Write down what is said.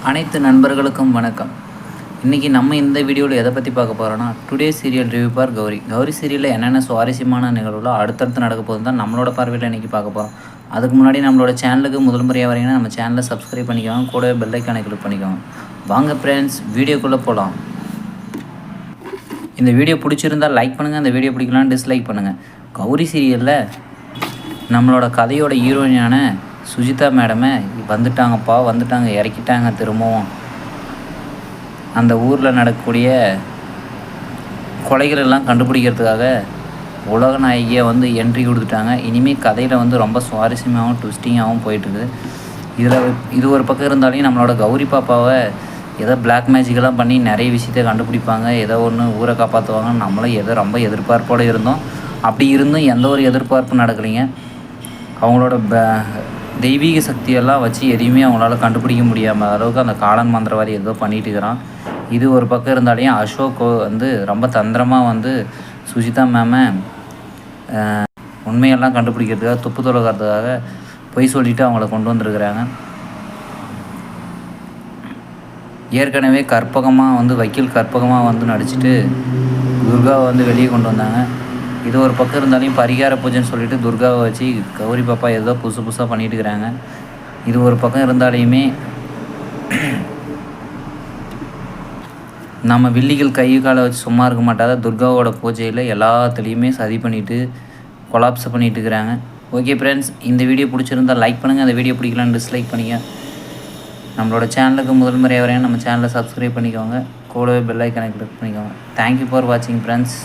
அனைத்து நண்பர்களுக்கும் வணக்கம். இன்றைக்கி நம்ம இந்த வீடியோவில் எதை பற்றி பார்க்க போகிறோன்னா, டுடே சீரியல் ரிவ்யூ பார் கௌரி. கௌரி சீரியலில் என்னென்ன சுவாரஸ்யமான நிகழ்வுகளோ அடுத்தடுத்து நடக்க போகுது தான் நம்மளோட பார்வையில் இன்றைக்கி பார்க்க போகிறோம். அதுக்கு முன்னாடி நம்மளோட சேனலுக்கு முதல் முறையாக வரீங்கன்னா நம்ம சேனலை சப்ஸ்கிரைப் பண்ணிக்கோங்க, கூடவே பெல் ஐக்கானை கிளிக் பண்ணிக்கோங்க. வாங்க ஃப்ரெண்ட்ஸ், வீடியோக்குள்ளே போகலாம். இந்த வீடியோ பிடிச்சிருந்தால் லைக் பண்ணுங்கள், இந்த வீடியோ பிடிக்கலாம் டிஸ்லைக் பண்ணுங்கள். கௌரி சீரியலில் நம்மளோட கதையோட ஹீரோயினான சுஜிதா மேடமை வந்துட்டாங்க, இறக்கிட்டாங்க. திரும்பவும் அந்த ஊரில் நடக்கக்கூடிய கொலைகளெல்லாம் கண்டுபிடிக்கிறதுக்காக உலக நாயகியாக என்ட்ரி கொடுத்துட்டாங்க. இனிமேல் கதையில் ரொம்ப சுவாரஸ்யமாகவும் ட்விஸ்டிங்காகவும் போயிட்டுருக்குது. இது ஒரு பக்கம் இருந்தாலும் நம்மளோட கௌரி பாப்பாவை ஏதோ பிளாக் மேஜிக்கெல்லாம் பண்ணி நிறைய விஷயத்தை கண்டுபிடிப்பாங்க, ஏதோ ஒன்று ஊரை காப்பாற்றுவாங்க. நம்மளும் ரொம்ப எதிர்பார்ப்போடு இருந்தோம். அப்படி இருந்தும் எந்த ஒரு எதிர்பார்ப்பும் நடக்கலைங்க. அவங்களோட தெய்வீக சக்தியெல்லாம் வச்சு எதையுமே அவங்களால கண்டுபிடிக்க முடியாமல் அளவுக்கு அந்த காலன் மந்திரவாதி ஏதோ பண்ணிட்டு இருக்கிறான். இது ஒரு பக்கம் இருந்தாலையும் அசோக் ரொம்ப தந்திரமாக சுஜிதா மேமை உண்மையெல்லாம் கண்டுபிடிக்கிறதுக்காக துப்பு தொலைக்கிறதுக்காக பொய் சொல்லிவிட்டு அவங்கள கொண்டு வந்திருக்கிறாங்க. ஏற்கனவே கற்பகமாக வக்கீல் கற்பகமாக நடிச்சுட்டு துர்காவை வெளியே கொண்டு வந்தாங்க. இது ஒரு பக்கம் இருந்தாலையும் பரிகார பூஜைன்னு சொல்லிட்டு துர்காவை வச்சு கௌரி பாப்பா ஏதோ புதுசாக பண்ணிட்டு இருக்கிறாங்க. இது ஒரு பக்கம் இருந்தாலையுமே நம்ம வில்லிகள் கை காலை வச்சு சும்மா இருக்க மாட்டாத துர்காவோட பூஜையில் எல்லாத்துலேயுமே சதி பண்ணிவிட்டு கொலாப்ஸ் பண்ணிட்டு இருக்கிறாங்க. ஓகே ஃப்ரெண்ட்ஸ், இந்த வீடியோ பிடிச்சிருந்தால் லைக் பண்ணுங்கள், அந்த வீடியோ பிடிக்கலான்னு டிஸ்லைக் பண்ணிங்க. நம்மளோட சேனலுக்கு முதல் முறையாக வரையும் நம்ம சேனலை சப்ஸ்கிரைப் பண்ணிக்கோங்க, கூடவே பெல் ஐக்கானை கிளிக் பண்ணிக்கோங்க. தேங்க்யூ ஃபார் வாட்சிங் ஃப்ரெண்ட்ஸ்.